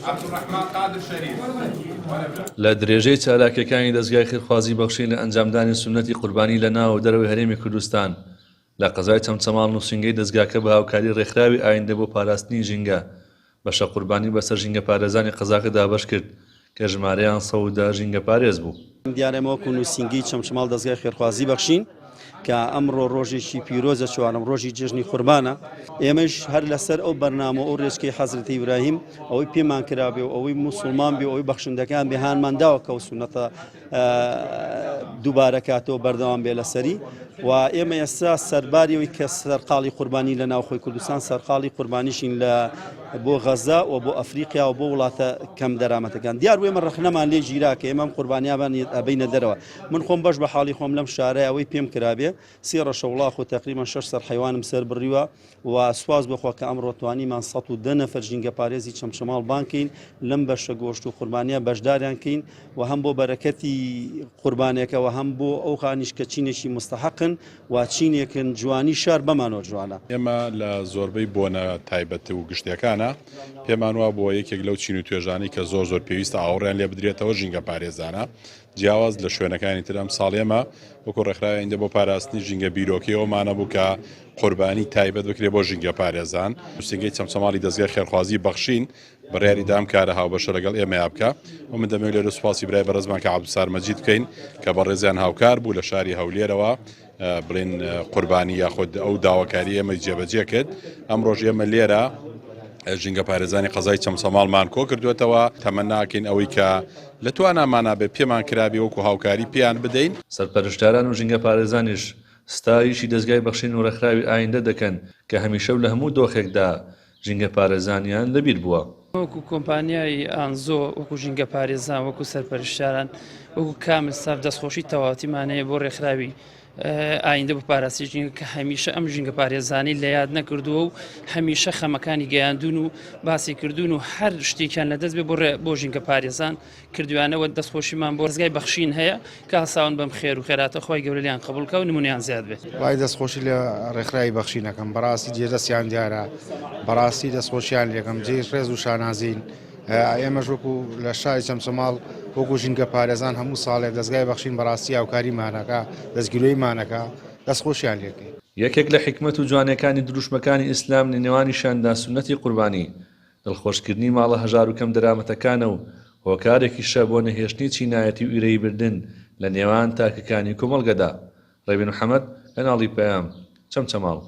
عبدالرحمن قادر شريف لە درێژەی چالاکیەکانی دەستگای خێرخوازی بەخشین لە ئەنجامدانی سونەتی قوربانی لە ناو و دەرەوەی هەرێمی کوردستان لە قەزای چەمچەماڵ نووسینگەی دەستگاکە بە هاوکاری ڕێکخراوی ئایندە بۆ پاراستنی ژینگە بەشە قوربانی بەسەر ژینگە پارێزانی قەزاکە دابەش کرد کە ژمارەیان 110 ژینگە پارێز بوو. دیارەمەوەکو نووسینگەی چەمچەماڵ دەستگای خێرخوازی بەخشین کە ئەمڕۆ ڕۆژێکی پیرۆزە چوارەم ڕۆژی جژنی قوربانە ئێمەش هەر لەسەر ئەو بەرنامە ئەو ڕێچکەی حەزرەتی ئیبراهیم ئەوەی پێمان کرابێ و ئەوەی موسڵمان بێ ئەوەی بەخشندەکان بێهانمانداوە کە و سونەتە دووبارە کاتەوە بەردەوام بێ لەسەری و ئێمە ئێستا سەرباریەوەی کە سەرقاڵی قوربانی لە ناوخۆی کوردستان سەرقاڵی قوربانیشین لە بۆ غەزا و بۆ ئەفریقیا و بۆ وڵاتە کەم دەرامەتەکان دیار ئێمە ڕخنەمان لێ ژیراکە ئێمەم قوربانیابان ئەبینە دەرەوە من خۆم بەش بە حاڵی خۆم لەم شارەیە ئەوەی پێم کرابێ سێ ڕەشە وڵاخ و تقریبا 600 حیوانم سەر بڕیوە و سواز بخوا کە ئەمڕۆ توانیمان 110 نەفەر ژینگە پارێزی چەمچەماڵ بانکەین لەم بەشە گۆشت و قوربانیە بەشداریان کەین و هەم بۆ بەرەکەتی قوربانیەکەەوە هەم بۆ ئەو خانیش کە چینێکی مستحقن و چینێکن جوانی شار بەمانەوە جوانە ئێمە لە زۆربەی بۆنە تایبەت و گشتیەکانە پێمان وا بۆ یەکێک لەو چین و توێژانی کە زۆر پێویستە ئاوڕیان لێ بدرێتەوە ژینگە پارێزانە جیاواز لە شوێنەکانی ترم ساڵێمە وەکو ڕێکخراوێنده بۆ پاراستنی ژینگە بیرۆکیەوەمانە بوو کە قوربانی تایبەت بکرێت بۆ ژینگە پارێزان نووسینگەی چەمچەماڵی دەستگای خێرخوازی بەخشین بڕیاری دام کارە هاوبەشە لەگەڵ ئێمە بکە و من دەمەوێت لێرە سوپاسی برای بەڕێزمان کە عەبدولسار مەجید بکەین کە بەڕێزیان هاوکار بوو لە شاری هەولێرەوە بڵێن قوربانی یاخود ئەو داواکاری ئێمە جێبەجێ کرد ئەم ڕۆژ ئێمە لێرە ژینگە پارێزانی قەزای چەمچەماڵمان کۆ کردوێتەوە تەمەناکەین ئەوەی کە لە توانامانە بێ پێمان کرابی وەکو هاوکاری پێیان بدەین. سەرپەرشتاران و ژینگە پارێزانیش ستایشی دەستگای بەخشین و ڕێکخراوی ئایندە دەکەن کە هەمیشە لە هەموو دۆخێکدا ژینگە پارێزانیان لەبیر بووە. وەکو کۆمپانیای ئانزۆ وەکو ژینگە پارێزان وەکو سەرپەرشتاران وەکو کامل ساف دەستخۆشی تەواوەتیمانەیە بۆ ڕێکخراوی ئایندە بە پاراسی ژینگە کە هەمیشە ئەم ژینگە پارێزانی لە یاد نەکردووە و هەمیشە خەمەکانی گەیاندون و باسی کردوون و هەر شتێکیان لەدەست بێ بۆ ژینگە پارێزان کردوانەوە دەستخۆشیمان بۆ دەستگای بەخشین هەیە کە هەساون بەم خێر و خێراتە خۆی گەورەلیان قبولکە و نمونیان زیاد بێت. وای دەستخۆشی لە ڕێکخراوی بەخشینەکەم بەڕاستی جێدەستیان دیارە بەڕاستی دەستخۆشیان لێکم جێ ڕێز و شانازین ئێمەش وەکو لە شاری چەمچەماڵ وەکو ژینگە پارێزان هەموو ساڵێک دەستگای بەخشین بەڕاستی هاوکاریمانەکە دەستگیرۆیمانەکە دەستخۆشیان لێکەین. یەکێک لە حکمت و جوانەکانی دروشمەکانی ئیسلام لە نێوانیشاندا سونەتی قوربانی دڵخۆشکردنی ماڵە هەژار و کەم دەرامەتەکانە و هۆکارێکیشە بۆ نەهێشتنی چینایەتی و ئیرەی بردن لە نێوان تاکەکانی کۆمەڵگەدا. ڕێبین محەممەد لە ناڵی پەیام چەمچەماڵ.